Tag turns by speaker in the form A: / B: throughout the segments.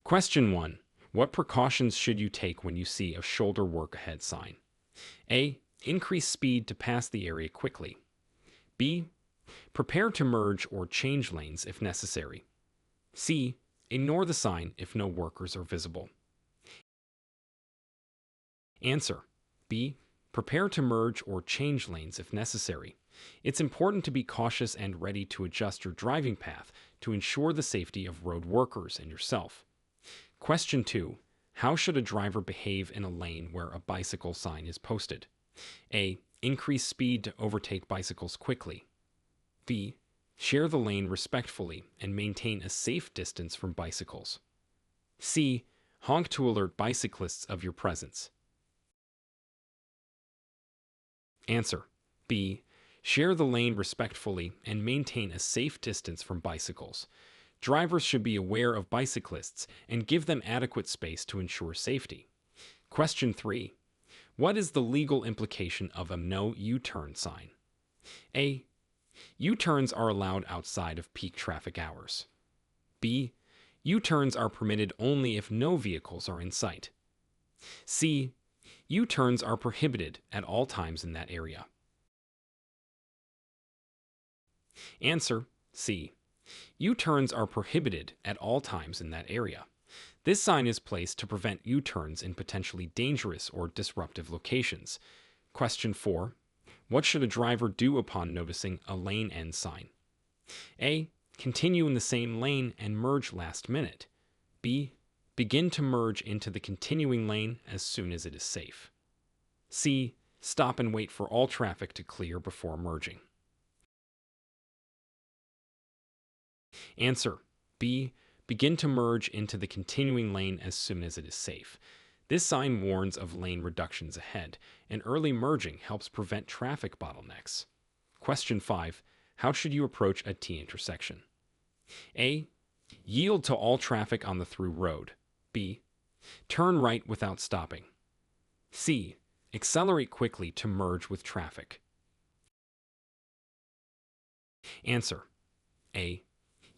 A: Question 1. What precautions should you take when you see a shoulder work ahead sign? A. Increase speed to pass the area quickly. B. Prepare to merge or change lanes if necessary. C. Ignore the sign if no workers are visible. Answer. B. Prepare to merge or change lanes if necessary. It's important to be cautious and ready to adjust your driving path to ensure the safety of road workers and yourself. Question 2. How should a driver behave in a lane where a bicycle sign is posted? A. Increase speed to overtake bicycles quickly. B. Share the lane respectfully and maintain a safe distance from bicycles. C. Honk to alert bicyclists of your presence. Answer. B. Share the lane respectfully and maintain a safe distance from bicycles. Drivers should be aware of bicyclists and give them adequate space to ensure safety. Question 3. What is the legal implication of a no U-turn sign? A. U-turns are allowed outside of peak traffic hours. B. U-turns are permitted only if no vehicles are in sight. C. U-turns are prohibited at all times in that area. Answer. C. U-turns are prohibited at all times in that area. This sign is placed to prevent U-turns in potentially dangerous or disruptive locations. Question 4. What should a driver do upon noticing a lane end sign? A. Continue in the same lane and merge last minute. B. Begin to merge into the continuing lane as soon as it is safe. C. Stop and wait for all traffic to clear before merging. Answer. B. Begin to merge into the continuing lane as soon as it is safe. This sign warns of lane reductions ahead, and early merging helps prevent traffic bottlenecks. Question 5. How should you approach a T intersection? A. Yield to all traffic on the through road. B. Turn right without stopping. C. Accelerate quickly to merge with traffic. Answer. A.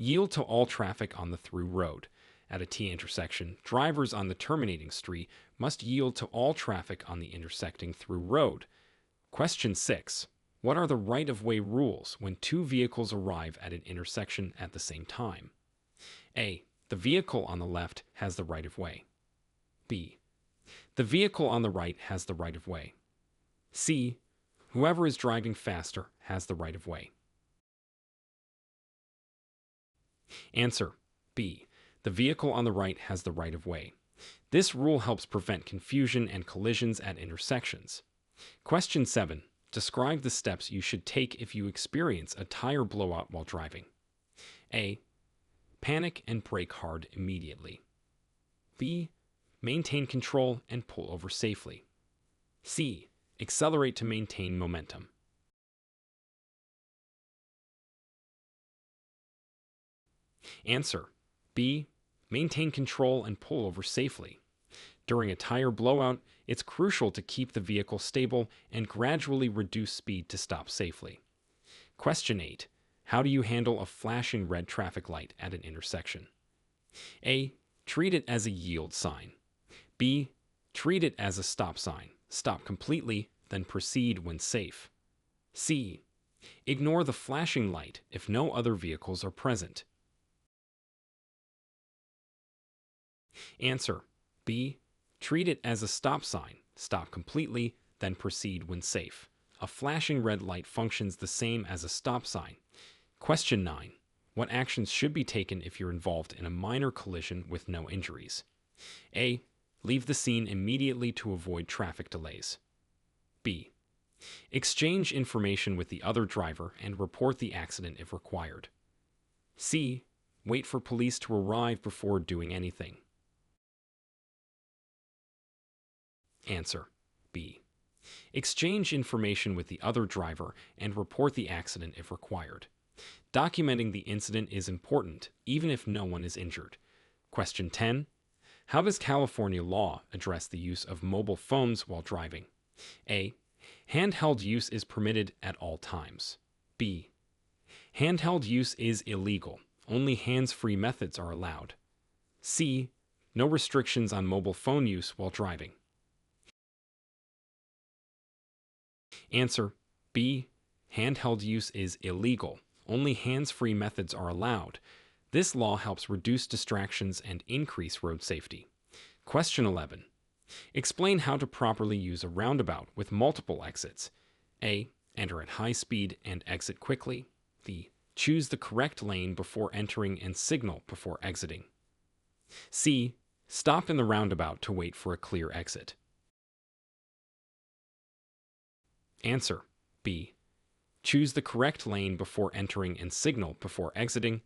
A: Yield to all traffic on the through road. At a T intersection, drivers on the terminating street must yield to all traffic on the intersecting through road. Question 6. What are the right-of-way rules when two vehicles arrive at an intersection at the same time? A. The vehicle on the left has the right-of-way. B. The vehicle on the right has the right-of-way. C. Whoever is driving faster has the right-of-way. Answer. B. The vehicle on the right has the right-of-way. This rule helps prevent confusion and collisions at intersections. Question 7. Describe the steps you should take if you experience a tire blowout while driving. A. Panic and brake hard immediately. B. Maintain control and pull over safely. C. Accelerate to maintain momentum. Answer. B. Maintain control and pull over safely. During a tire blowout, it's crucial to keep the vehicle stable and gradually reduce speed to stop safely. Question 8. How do you handle a flashing red traffic light at an intersection? A. Treat it as a yield sign. B. Treat it as a stop sign. Stop completely, then proceed when safe. C. Ignore the flashing light if no other vehicles are present. Answer. B. Treat it as a stop sign. Stop completely, then proceed when safe. A flashing red light functions the same as a stop sign. Question 9. What actions should be taken if you're involved in a minor collision with no injuries? A. Leave the scene immediately to avoid traffic delays. B. Exchange information with the other driver and report the accident if required. C. Wait for police to arrive before doing anything. Answer. B. Exchange information with the other driver and report the accident if required. Documenting the incident is important, even if no one is injured. Question 10. How does California law address the use of mobile phones while driving? A. Handheld use is permitted at all times. B. Handheld use is illegal. Only hands-free methods are allowed. C. No restrictions on mobile phone use while driving. Answer B. Handheld use is illegal. Only hands-free methods are allowed. This law helps reduce distractions and increase road safety. Question 11. Explain how to properly use a roundabout with multiple exits. A. Enter at high speed and exit quickly. B. Choose the correct lane before entering and signal before exiting. C. Stop in the roundabout to wait for a clear exit. Answer B. Choose the correct lane before entering and signal before exiting.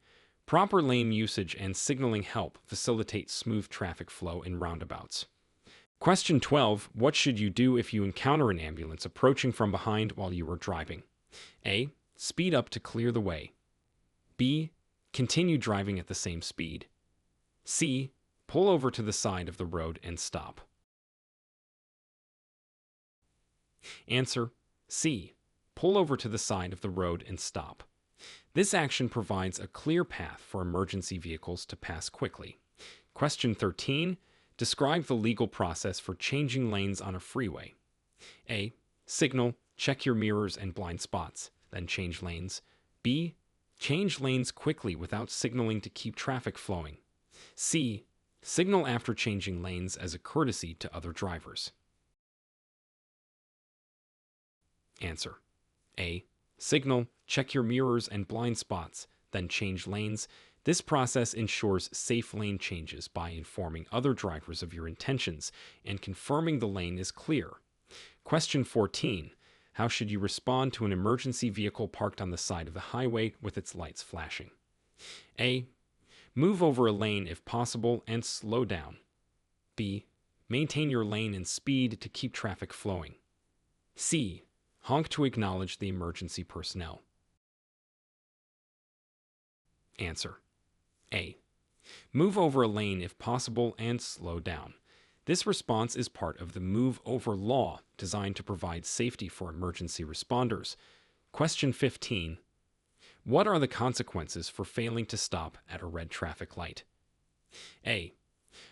A: Proper lane usage and signaling help facilitate smooth traffic flow in roundabouts. Question 12. What should you do if you encounter an ambulance approaching from behind while you are driving? A. Speed up to clear the way. B. Continue driving at the same speed. C. Pull over to the side of the road and stop. Answer C. Pull over to the side of the road and stop. This action provides a clear path for emergency vehicles to pass quickly. Question 13. Describe the legal process for changing lanes on a freeway. A. Signal, check your mirrors and blind spots, then change lanes. B. Change lanes quickly without signaling to keep traffic flowing. C. Signal after changing lanes as a courtesy to other drivers. Answer A. Signal, check your mirrors and blind spots, then change lanes. This process ensures safe lane changes by informing other drivers of your intentions and confirming the lane is clear. Question 14. How should you respond to an emergency vehicle parked on the side of the highway with its lights flashing? A. Move over a lane if possible and slow down. B. Maintain your lane and speed to keep traffic flowing. C. Honk to acknowledge the emergency personnel. Answer A. Move over a lane if possible and slow down. This response is part of the Move Over law designed to provide safety for emergency responders. Question 15. What are the consequences for failing to stop at a red traffic light? A.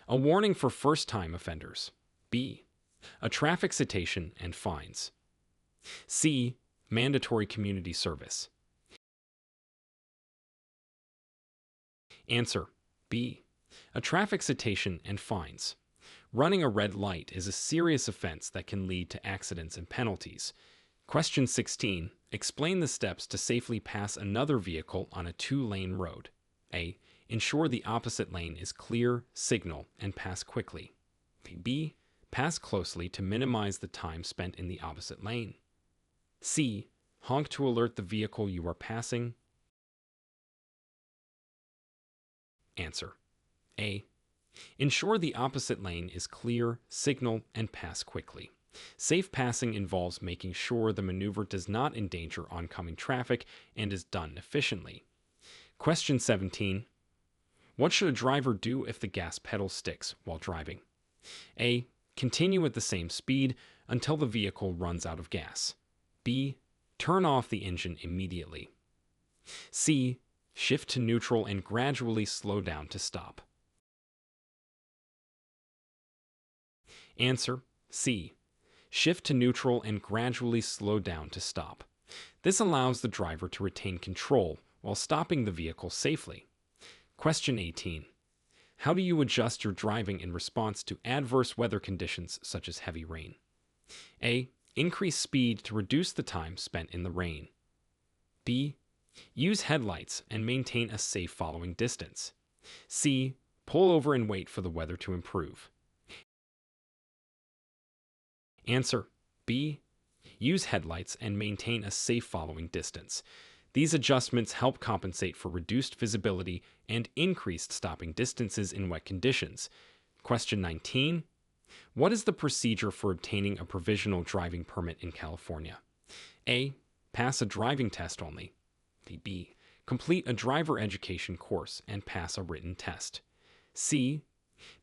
A: A warning for first-time offenders. B. A traffic citation and fines. C. Mandatory community service. Answer B. A traffic citation and fines. Running a red light is a serious offense that can lead to accidents and penalties. Question 16. Explain the steps to safely pass another vehicle on a two-lane road. A. Ensure the opposite lane is clear, signal, and pass quickly. B. Pass closely to minimize the time spent in the opposite lane. C. Honk to alert the vehicle you are passing. Answer A. Ensure the opposite lane is clear, signal, and pass quickly. Safe passing involves making sure the maneuver does not endanger oncoming traffic and is done efficiently. Question 17. What should a driver do if the gas pedal sticks while driving? A. Continue at the same speed until the vehicle runs out of gas. B. Turn off the engine immediately. C. Shift to neutral and gradually slow down to stop. Answer C. Shift to neutral and gradually slow down to stop. This allows the driver to retain control while stopping the vehicle safely. Question 18. How do you adjust your driving in response to adverse weather conditions such as heavy rain? A. Increase speed to reduce the time spent in the rain. B. Use headlights and maintain a safe following distance. C. Pull over and wait for the weather to improve. Answer B. Use headlights and maintain a safe following distance. These adjustments help compensate for reduced visibility and increased stopping distances in wet conditions. Question 19. What is the procedure for obtaining a provisional driving permit in California? A. Pass a driving test only. B. Complete a driver education course and pass a written test. C.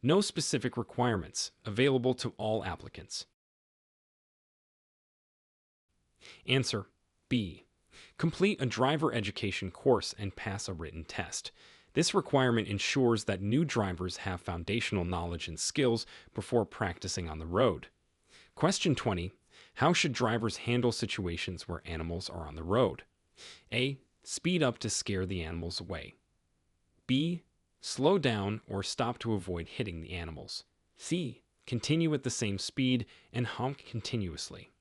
A: No specific requirements, available to all applicants. Answer B. Complete a driver education course and pass a written test. This requirement ensures that new drivers have foundational knowledge and skills before practicing on the road. Question 20. How should drivers handle situations where animals are on the road? A. Speed up to scare the animals away. B. Slow down or stop to avoid hitting the animals. C. Continue at the same speed and honk continuously.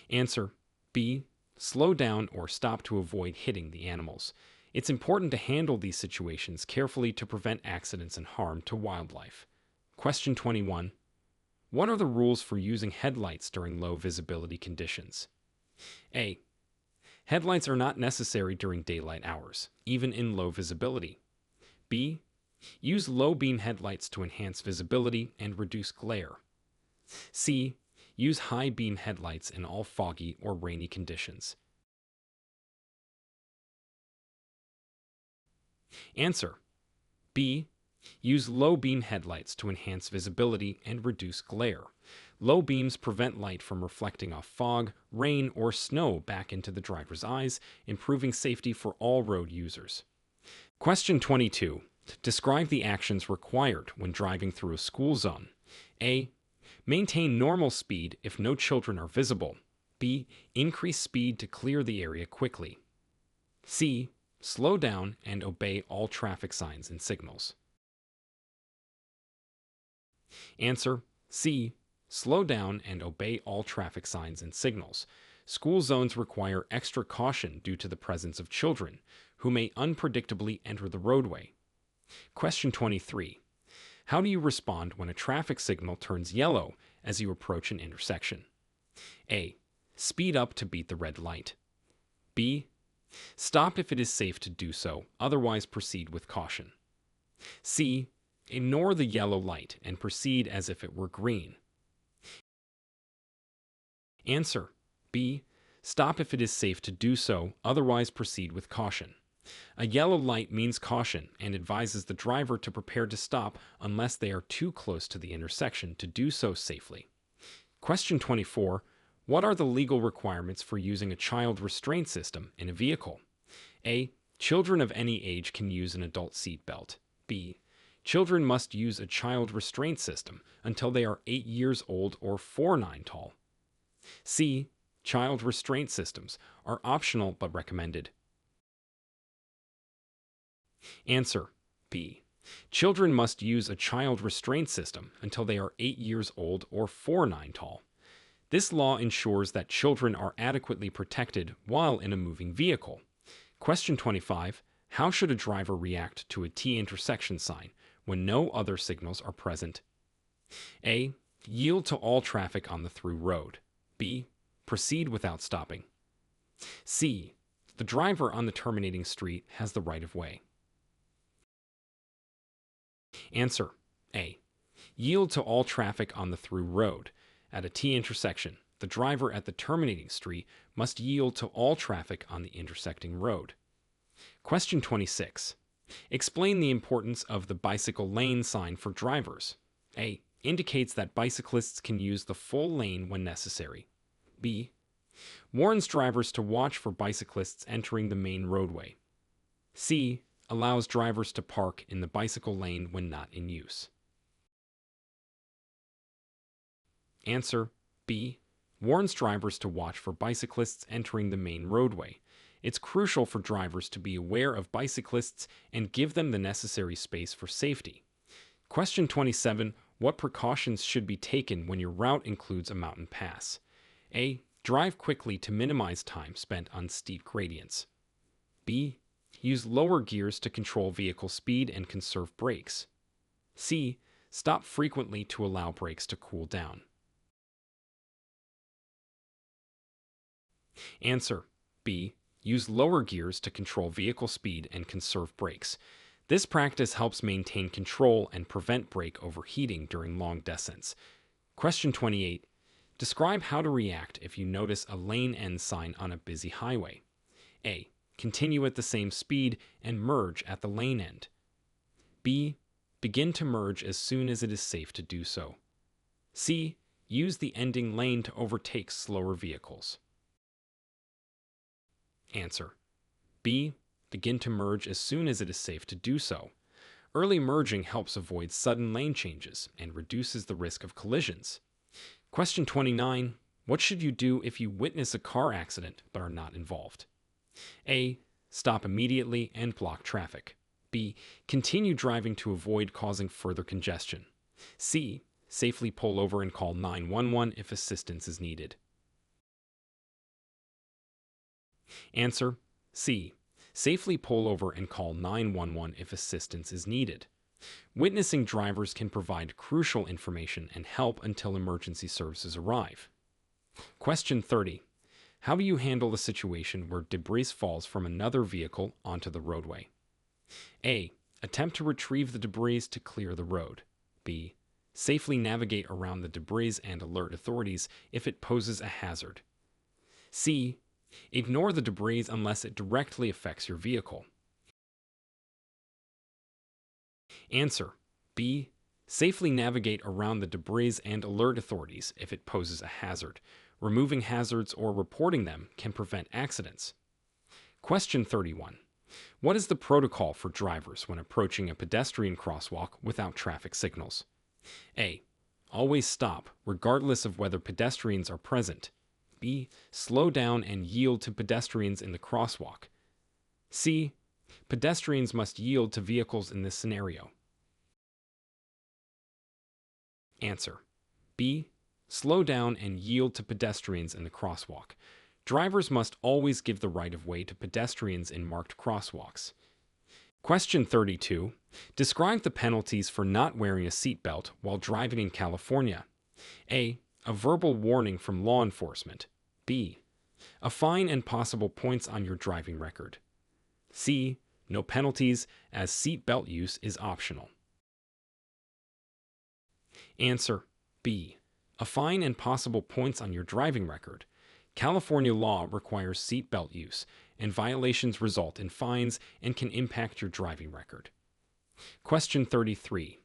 A: Answer B. Slow down or stop to avoid hitting the animals. It's important to handle these situations carefully to prevent accidents and harm to wildlife. Question 21. What are the rules for using headlights during low visibility conditions? A. Headlights are not necessary during daylight hours, even in low visibility. B. Use low beam headlights to enhance visibility and reduce glare. C. Use high beam headlights in all foggy or rainy conditions. Answer B. Use low beam headlights to enhance visibility and reduce glare. Low beams prevent light from reflecting off fog, rain, or snow back into the driver's eyes, improving safety for all road users. Question 22. Describe the actions required when driving through a school zone. A. Maintain normal speed if no children are visible. B. Increase speed to clear the area quickly. C. Slow down and obey all traffic signs and signals. Answer C. Slow down and obey all traffic signs and signals. School zones require extra caution due to the presence of children, who may unpredictably enter the roadway. Question 23. How do you respond when a traffic signal turns yellow as you approach an intersection? A. Speed up to beat the red light. B. Stop if it is safe to do so, otherwise proceed with caution. C. Ignore the yellow light and proceed as if it were green. Answer B. Stop if it is safe to do so, otherwise proceed with caution. A yellow light means caution and advises the driver to prepare to stop unless they are too close to the intersection to do so safely. Question 24. What are the legal requirements for using a child restraint system in a vehicle? A. Children of any age can use an adult seat belt. B. Children must use a child restraint system until they are 8 years old or 4'9" tall. C. Child restraint systems are optional but recommended. Answer B. Children must use a child restraint system until they are 8 years old or 4'9" tall. This law ensures that children are adequately protected while in a moving vehicle. Question 25. How should a driver react to a T intersection sign when no other signals are present? A. Yield to all traffic on the through road. B. Proceed without stopping. C. The driver on the terminating street has the right of way. Answer A. Yield to all traffic on the through road. At a T intersection, the driver at the terminating street must yield to all traffic on the intersecting road. Question 26. Explain the importance of the bicycle lane sign for drivers. A. Indicates that bicyclists can use the full lane when necessary. B. Warns drivers to watch for bicyclists entering the main roadway. C. Allows drivers to park in the bicycle lane when not in use. Answer B. Warns drivers to watch for bicyclists entering the main roadway. It's crucial for drivers to be aware of bicyclists and give them the necessary space for safety. Question 27. What precautions should be taken when your route includes a mountain pass? A. Drive quickly to minimize time spent on steep gradients. B. Use lower gears to control vehicle speed and conserve brakes. C. Stop frequently to allow brakes to cool down. Answer B. Use lower gears to control vehicle speed and conserve brakes. This practice helps maintain control and prevent brake overheating during long descents. Question 28. Describe how to react if you notice a lane end sign on a busy highway. A. Continue at the same speed and merge at the lane end. B. Begin to merge as soon as it is safe to do so. C. Use the ending lane to overtake slower vehicles. Answer B. Begin to merge as soon as it is safe to do so. Early merging helps avoid sudden lane changes and reduces the risk of collisions. Question 29. What should you do if you witness a car accident but are not involved? A. Stop immediately and block traffic. B. Continue driving to avoid causing further congestion. C. Safely pull over and call 911 if assistance is needed. Answer: C. Safely pull over and call 911 if assistance is needed. Witnessing drivers can provide crucial information and help until emergency services arrive. Question 30. How do you handle a situation where debris falls from another vehicle onto the roadway? A. Attempt to retrieve the debris to clear the road. B. Safely navigate around the debris and alert authorities if it poses a hazard. C. Ignore the debris unless it directly affects your vehicle. Answer: B. Safely navigate around the debris and alert authorities if it poses a hazard. Removing hazards or reporting them can prevent accidents. Question 31. What is the protocol for drivers when approaching a pedestrian crosswalk without traffic signals? A. Always stop, regardless of whether pedestrians are present. B. Slow down and yield to pedestrians in the crosswalk. C. Pedestrians must yield to vehicles in this scenario. Answer: B. Slow down and yield to pedestrians in the crosswalk. Drivers must always give the right of way to pedestrians in marked crosswalks. Question 32. Describe the penalties for not wearing a seatbelt while driving in California. A. A verbal warning from law enforcement. B. A fine and possible points on your driving record. C. No penalties, as seatbelt use is optional. Answer: B. A fine and possible points on your driving record. California law requires seatbelt use, and violations result in fines and can impact your driving record. Question 33.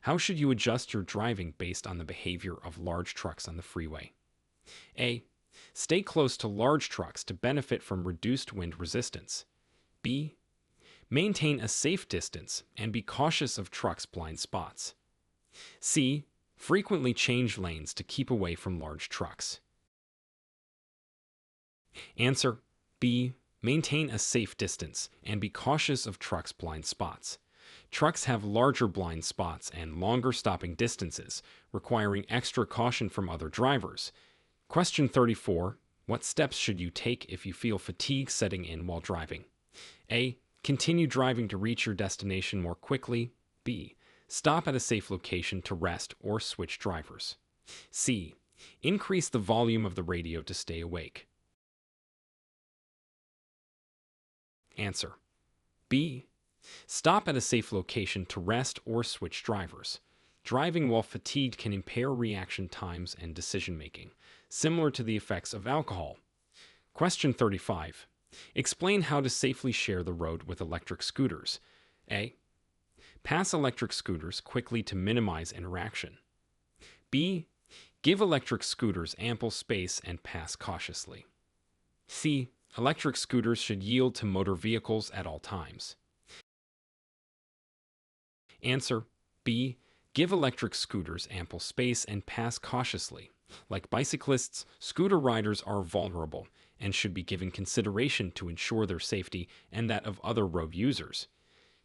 A: How should you adjust your driving based on the behavior of large trucks on the freeway? A. Stay close to large trucks to benefit from reduced wind resistance. B. Maintain a safe distance and be cautious of trucks' blind spots. C. Frequently change lanes to keep away from large trucks. Answer: B. Maintain a safe distance and be cautious of trucks' blind spots. Trucks have larger blind spots and longer stopping distances, requiring extra caution from other drivers. Question 34. What steps should you take if you feel fatigue setting in while driving? A. Continue driving to reach your destination more quickly. B. Stop at a safe location to rest or switch drivers. C. Increase the volume of the radio to stay awake. Answer: B. Stop at a safe location to rest or switch drivers. Driving while fatigued can impair reaction times and decision-making, similar to the effects of alcohol. Question 35. Explain how to safely share the road with electric scooters. A. Pass electric scooters quickly to minimize interaction. B. Give electric scooters ample space and pass cautiously. C. Electric scooters should yield to motor vehicles at all times. Answer: B. Give electric scooters ample space and pass cautiously. Like bicyclists, scooter riders are vulnerable and should be given consideration to ensure their safety and that of other road users.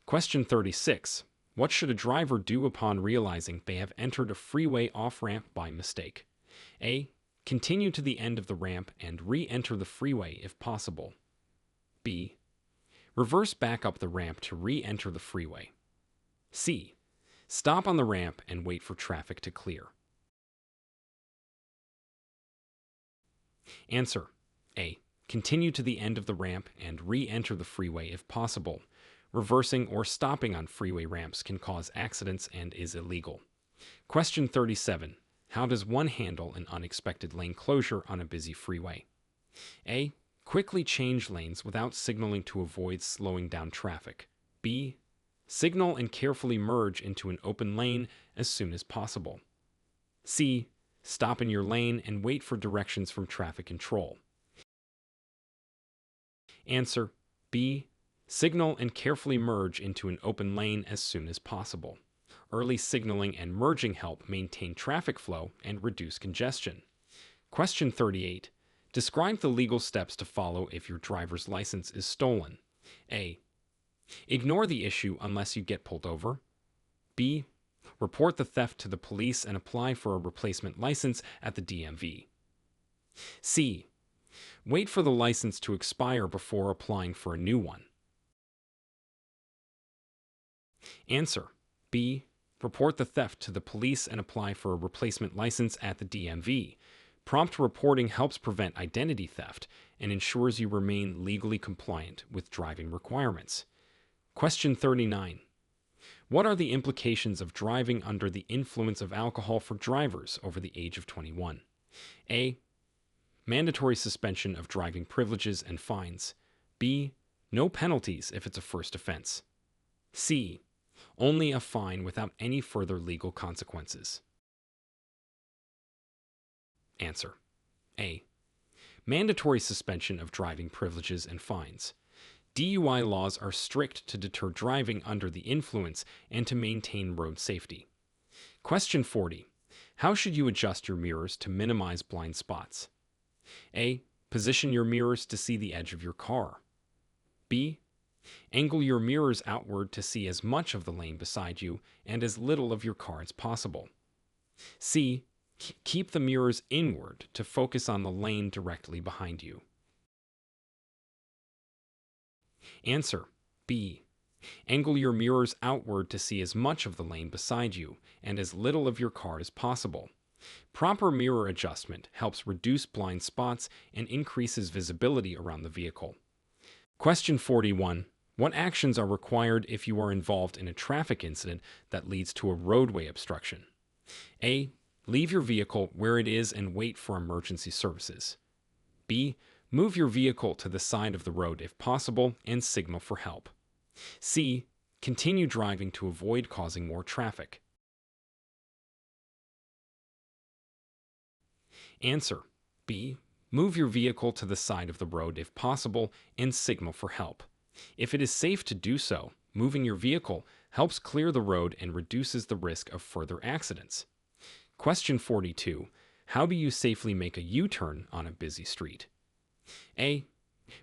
A: Question 36. What should a driver do upon realizing they have entered a freeway off-ramp by mistake? A. Continue to the end of the ramp and re-enter the freeway if possible. B. Reverse back up the ramp to re-enter the freeway. C. Stop on the ramp and wait for traffic to clear. Answer: A. Continue to the end of the ramp and re-enter the freeway if possible. Reversing or stopping on freeway ramps can cause accidents and is illegal. Question 37. How does one handle an unexpected lane closure on a busy freeway? A. Quickly change lanes without signaling to avoid slowing down traffic. B. Signal and carefully merge into an open lane as soon as possible. C. Stop in your lane and wait for directions from traffic control. Answer: B. Signal and carefully merge into an open lane as soon as possible. Early signaling and merging help maintain traffic flow and reduce congestion. Question 38. Describe the legal steps to follow if your driver's license is stolen. A. Ignore the issue unless you get pulled over. B. Report the theft to the police and apply for a replacement license at the DMV. C. Wait for the license to expire before applying for a new one. Answer. B. Report the theft to the police and apply for a replacement license at the DMV. Prompt reporting helps prevent identity theft and ensures you remain legally compliant with driving requirements. Question 39. What are the implications of driving under the influence of alcohol for drivers over the age of 21? A. Mandatory suspension of driving privileges and fines. B. No penalties if it's a first offense. C. Only a fine without any further legal consequences. Answer. A. Mandatory suspension of driving privileges and fines. DUI laws are strict to deter driving under the influence and to maintain road safety. Question 40. How should you adjust your mirrors to minimize blind spots? A. Position your mirrors to see the edge of your car. B. Angle your mirrors outward to see as much of the lane beside you and as little of your car as possible. C. Keep the mirrors inward to focus on the lane directly behind you. Answer. B. Angle your mirrors outward to see as much of the lane beside you and as little of your car as possible. Proper mirror adjustment helps reduce blind spots and increases visibility around the vehicle. Question 41. What actions are required if you are involved in a traffic incident that leads to a roadway obstruction? A. Leave your vehicle where it is and wait for emergency services. B. Move your vehicle to the side of the road if possible and signal for help. C. Continue driving to avoid causing more traffic. Answer. B. Move your vehicle to the side of the road if possible and signal for help. If it is safe to do so, moving your vehicle helps clear the road and reduces the risk of further accidents. Question 42. How do you safely make a U-turn on a busy street? A.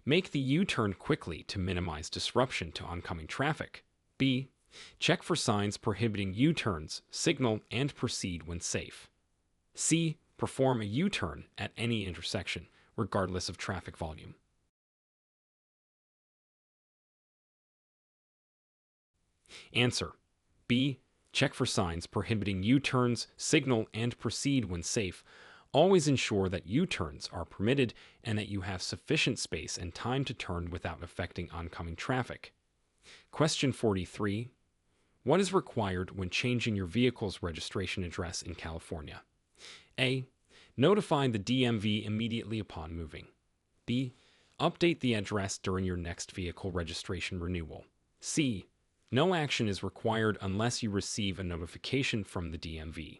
A: Make the U-turn quickly to minimize disruption to oncoming traffic. B. Check for signs prohibiting U-turns, signal, and proceed when safe. C. Perform a U-turn at any intersection, regardless of traffic volume. Answer. B. Check for signs prohibiting U-turns, signal, and proceed when safe. Always ensure that U-turns are permitted and that you have sufficient space and time to turn without affecting oncoming traffic. Question 43. What is required when changing your vehicle's registration address in California? A. Notify the DMV immediately upon moving. B. Update the address during your next vehicle registration renewal. C. No action is required unless you receive a notification from the DMV.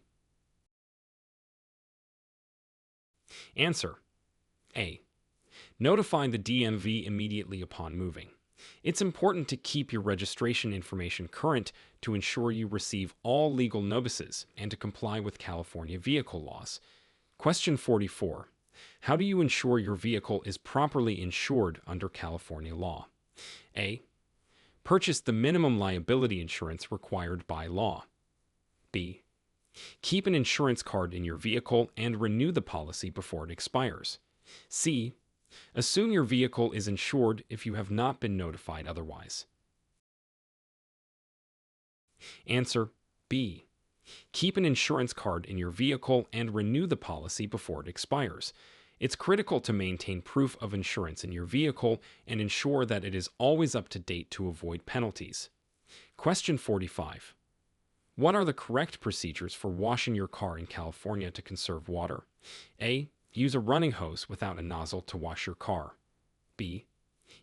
A: Answer. A. Notify the DMV immediately upon moving. It's important to keep your registration information current to ensure you receive all legal notices and to comply with California vehicle laws. Question 44. How do you ensure your vehicle is properly insured under California law? A. Purchase the minimum liability insurance required by law. B. Keep an insurance card in your vehicle and renew the policy before it expires. C. Assume your vehicle is insured if you have not been notified otherwise. Answer. B. Keep an insurance card in your vehicle and renew the policy before it expires. It's critical to maintain proof of insurance in your vehicle and ensure that it is always up to date to avoid penalties. Question 45. What are the correct procedures for washing your car in California to conserve water? A. Use a running hose without a nozzle to wash your car. B.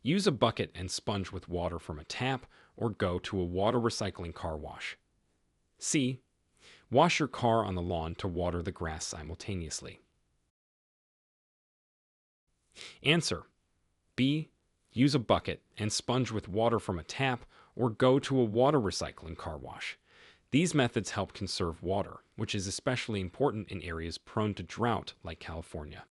A: Use a bucket and sponge with water from a tap or go to a water recycling car wash. C. Wash your car on the lawn to water the grass simultaneously. Answer. B. Use a bucket and sponge with water from a tap, or go to a water recycling car wash. These methods help conserve water, which is especially important in areas prone to drought like California.